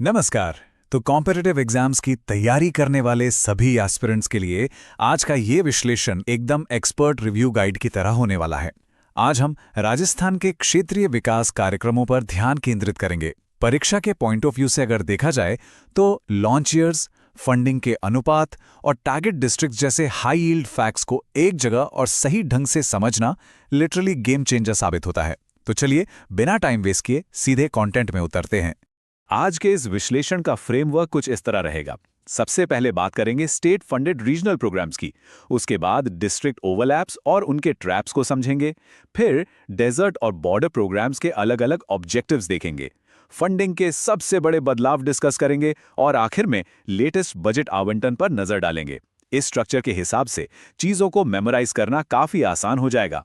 नमस्कार। तो competitive exams की तैयारी करने वाले सभी एस्पिरेंट्स के लिए आज का ये विश्लेषण एकदम एक्सपर्ट रिव्यू गाइड की तरह होने वाला है। आज हम राजस्थान के क्षेत्रीय विकास कार्यक्रमों पर ध्यान केंद्रित करेंगे। परीक्षा के पॉइंट ऑफ व्यू से अगर देखा जाए तो लॉन्च ईयर्स, फंडिंग के अनुपात और टारगेट डिस्ट्रिक्ट जैसे हाई यील्ड फैक्ट्स को एक जगह और सही ढंग से समझना लिटरली गेम चेंजर साबित होता है। तो चलिए बिना टाइम वेस्ट किए सीधे कंटेंट में उतरते हैं। आज के इस विश्लेषण का फ्रेमवर्क कुछ इस तरह रहेगा। सबसे पहले बात करेंगे स्टेट फंडेड रीजनल प्रोग्राम्स की, उसके बाद डिस्ट्रिक्ट ओवरलैप्स और उनके ट्रैप्स को समझेंगे, फिर डेजर्ट और बॉर्डर प्रोग्राम्स के अलग अलग ऑब्जेक्टिव्स देखेंगे, फंडिंग के सबसे बड़े बदलाव डिस्कस करेंगे और आखिर में लेटेस्ट बजट आवंटन पर नजर डालेंगे। इस स्ट्रक्चर के हिसाब से चीजों को मेमोराइज करना काफी आसान हो जाएगा।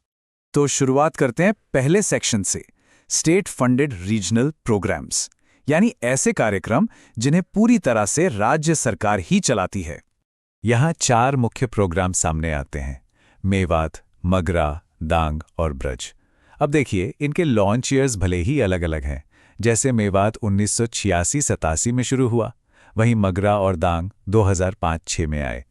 तो शुरुआत करते हैं पहले सेक्शन से, स्टेट फंडेड रीजनल प्रोग्राम्स, यानी ऐसे कार्यक्रम जिन्हें पूरी तरह से राज्य सरकार ही चलाती है। यहाँ 4 मुख्य प्रोग्राम सामने आते हैं: मेवात, मगरा, दांग और ब्रज। अब देखिए, इनके लॉन्च ईयर्स भले ही अलग अलग हैं। जैसे मेवात 1986-87 में शुरू हुआ, वहीं मगरा और दांग 2005-6 में आए।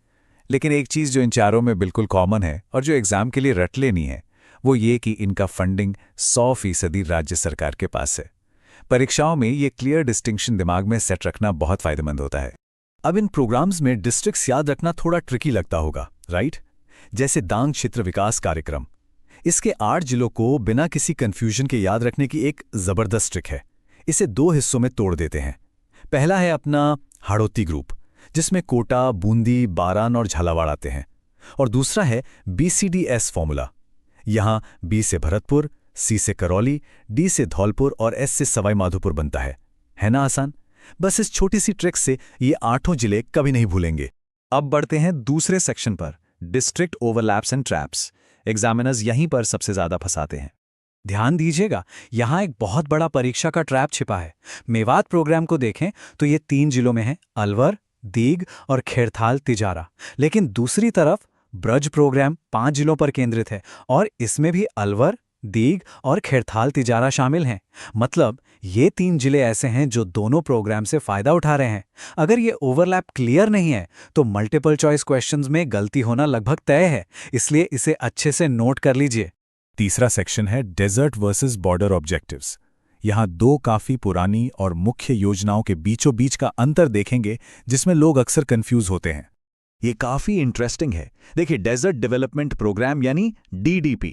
लेकिन एक चीज़ जो इन चारों में बिल्कुल कॉमन है और जो एग्जाम के लिए रट लेनी है, वो ये कि इनका फंडिंग 100% राज्य सरकार के पास है। परीक्षाओं में ये क्लियर डिस्टिंक्शन दिमाग में सेट रखना बहुत फायदेमंद होता है। अब इन प्रोग्राम्स में डिस्ट्रिक्ट्स याद रखना थोड़ा ट्रिकी लगता होगा, राइट? जैसे दांग क्षेत्र विकास कार्यक्रम, इसके 8 जिलों को बिना किसी कंफ्यूजन के याद रखने की एक जबरदस्त ट्रिक है। इसे 2 हिस्सों में तोड़ देते हैं। पहला है अपना हाड़ौती ग्रुप, जिसमें कोटा, बूंदी, बारान और झालावाड़ आते हैं, और दूसरा है BCDS फॉर्मूला। यहाँ B से भरतपुर, C से करौली, D से धौलपुर और S से सवाई माधोपुर बनता है ना आसान? बस इस छोटी सी ट्रिक से ये 8 जिले कभी नहीं भूलेंगे। अब बढ़ते हैं दूसरे सेक्शन पर, district overlaps and traps. Examiners यहीं पर सबसे ज्यादा फंसाते हैं। ध्यान दीजिएगा, यहाँ एक बहुत बड़ा परीक्षा का ट्रैप छिपा है। मेवात प्रोग्राम को देखें तो ये 3 जिलों में है, अलवर, दीग और खेड़थाल तिजारा। लेकिन दूसरी तरफ ब्रज प्रोग्राम 5 जिलों पर केंद्रित है और इसमें भी अलवर, दीग और खेड़थाल तिजारा शामिल हैं। मतलब ये 3 जिले ऐसे हैं जो दोनों प्रोग्राम से फायदा उठा रहे हैं। अगर ये ओवरलैप क्लियर नहीं है तो मल्टीपल चॉइस क्वेश्चंस में गलती होना लगभग तय है, इसलिए इसे अच्छे से नोट कर लीजिए। तीसरा सेक्शन है डेजर्ट वर्सेस बॉर्डर ऑब्जेक्टिव्स। यहाँ 2 काफी पुरानी और मुख्य योजनाओं के बीचों बीच का अंतर देखेंगे, जिसमें लोग अक्सर कंफ्यूज होते हैं। ये काफी इंटरेस्टिंग है। देखिए, डेजर्ट डेवलपमेंट प्रोग्राम यानी DDP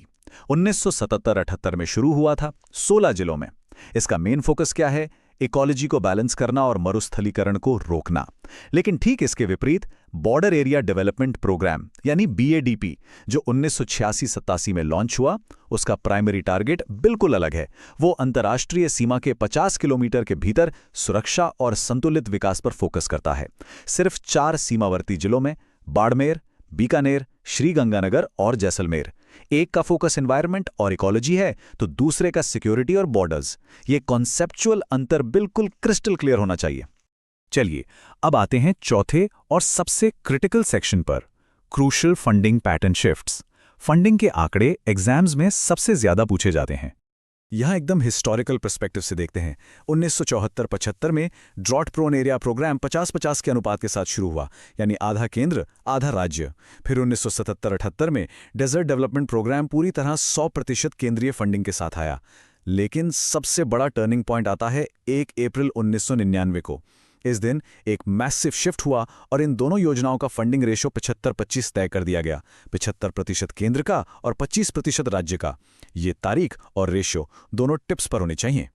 1977-78 में शुरू हुआ था 16 जिलों में। इसका मेन फोकस क्या है? इकोलॉजी को बैलेंस करना और मरुस्थलीकरण को रोकना। लेकिन ठीक इसके विपरीत बॉर्डर एरिया डेवलपमेंट प्रोग्राम यानी BADP जो 1986-87 में लॉन्च हुआ, उसका प्राइमरी टारगेट बिल्कुल अलग है। वो अंतर्राष्ट्रीय सीमा के 50 किलोमीटर के भीतर सुरक्षा और संतुलित विकास पर फोकस करता है। सिर्फ 4 सीमावर्ती जिलों में, बाड़मेर, बीकानेर, श्रीगंगानगर और जैसलमेर। एक का फोकस एनवायरनमेंट और इकोलॉजी है तो दूसरे का सिक्योरिटी और बॉर्डर्स। ये कॉन्सेप्चुअल अंतर बिल्कुल क्रिस्टल क्लियर होना चाहिए। चलिए अब आते हैं चौथे और सबसे क्रिटिकल सेक्शन पर, crucial funding pattern shifts. Funding के आंकड़े एग्जाम्स में सबसे ज्यादा पूछे जाते हैं। यहाँ एकदम हिस्टोरिकल पर्सपेक्टिव से देखते हैं। 1974-75 में ड्रॉट प्रोन एरिया प्रोग्राम 50-50 के अनुपात के साथ शुरू हुआ, यानी आधा केंद्र आधा राज्य। फिर 1977-78 में डेजर्ट डेवलपमेंट प्रोग्राम पूरी तरह 100% केंद्रीय फंडिंग के साथ आया। लेकिन सबसे बड़ा टर्निंग पॉइंट आता है 1 अप्रैल 1999 को। इस दिन एक मैसिव शिफ्ट हुआ और इन दोनों योजनाओं का फंडिंग रेशो 75-25 तय कर दिया गया। 75% केंद्र का और 25% राज्य का। ये तारीख और रेशो दोनों टिप्स पर होने चाहिए।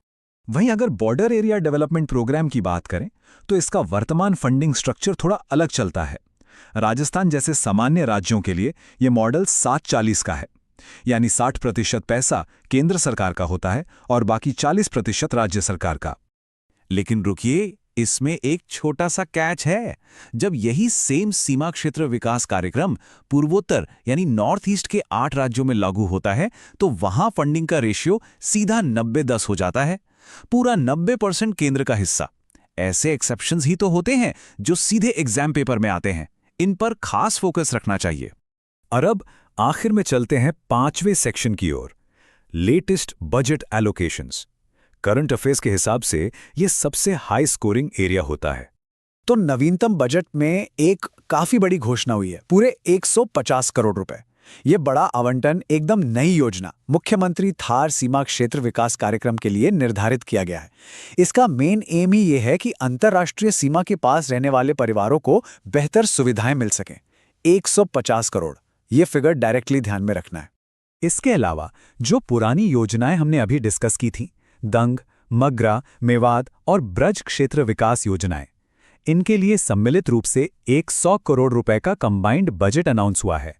वहीं अगर बॉर्डर एरिया डेवलपमेंट प्रोग्राम की बात करें तो इसका वर्तमान फंडिंग स्ट्रक्चर थोड़ा अलग चलता है। राजस्थान जैसे सामान्य राज्यों के लिए ये मॉडल 60-40 का है, यानी 60% पैसा केंद्र सरकार का होता है और बाकी 40% राज्य सरकार का। लेकिन रुकिए, इसमें एक छोटा सा कैच है। जब यही सेम सीमा क्षेत्र विकास कार्यक्रम पूर्वोत्तर यानी नॉर्थ ईस्ट के 8 राज्यों में लागू होता है तो वहां फंडिंग का रेशियो सीधा 90-10 हो जाता है। पूरा 90% केंद्र का हिस्सा। ऐसे एक्सेप्शंस ही तो होते हैं जो सीधे एग्जाम पेपर में आते हैं। इन पर खास फोकस रखना चाहिए। और अब आखिर में चलते हैं 5वें सेक्शन की ओर, latest budget allocations. Current affairs के हिसाब से ये सबसे हाई स्कोरिंग एरिया होता है। तो नवीनतम बजट में एक काफी बड़ी घोषणा हुई है, पूरे 150 करोड़ रुपए। ये बड़ा आवंटन एकदम नई योजना मुख्यमंत्री थार सीमा क्षेत्र विकास कार्यक्रम के लिए निर्धारित किया गया है। इसका मेन एम ही ये है कि अंतर्राष्ट्रीय सीमा के पास रहने वाले परिवारों को बेहतर सुविधाएं मिल सकें। 150 करोड़, ये फिगर डायरेक्टली ध्यान में रखना है। इसके अलावा जो पुरानी योजनाएं हमने अभी डिस्कस की थीं, दंग, मगरा, मेवात और ब्रज क्षेत्र विकास योजनाएं, इनके लिए सम्मिलित रूप से 100 करोड़ रुपए का कंबाइंड बजट अनाउंस हुआ है।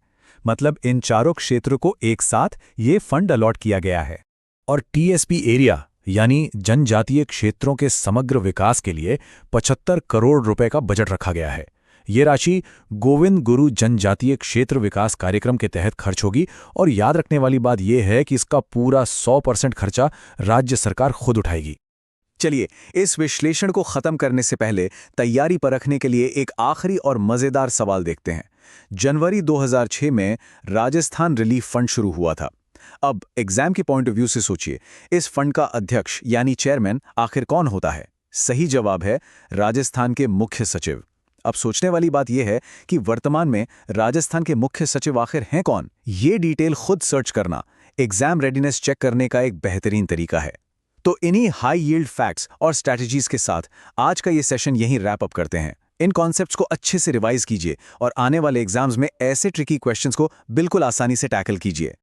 मतलब इन चारों क्षेत्रों को एक साथ ये फंड अलॉट किया गया है। और टीएसपी एरिया यानी जनजातीय क्षेत्रों के समग्र विकास के लिए 75 करोड़ रुपए का बजट रखा गया है। ये राशि गोविंद गुरु जनजातीय क्षेत्र विकास कार्यक्रम के तहत खर्च होगी और याद रखने वाली बात यह है कि इसका पूरा 100% खर्चा राज्य सरकार खुद उठाएगी। चलिए, इस विश्लेषण को खत्म करने से पहले तैयारी परखने के लिए एक आखिरी और मजेदार सवाल देखते हैं। जनवरी 2006 में राजस्थान रिलीफ फंड शुरू हुआ था। अब एग्जाम के पॉइंट ऑफ व्यू से सोचिए, इस फंड का अध्यक्ष यानी चेयरमैन आखिर कौन होता है? सही जवाब है राजस्थान के मुख्य सचिव। अब सोचने वाली बात यह है कि वर्तमान में राजस्थान के मुख्य सचिव आखिर हैं कौन? ये डिटेल खुद सर्च करना एग्जाम रेडीनेस चेक करने का एक बेहतरीन तरीका है। तो इन्हीं हाई यील्ड फैक्ट्स और स्ट्रैटेजीज के साथ आज का ये सेशन यहीं रैप अप करते हैं। इन कॉन्सेप्ट्स को अच्छे से रिवाइज कीजिए और आने वाले एग्जाम्स में ऐसे ट्रिकी क्वेश्चंस को बिल्कुल आसानी से टैकल कीजिए।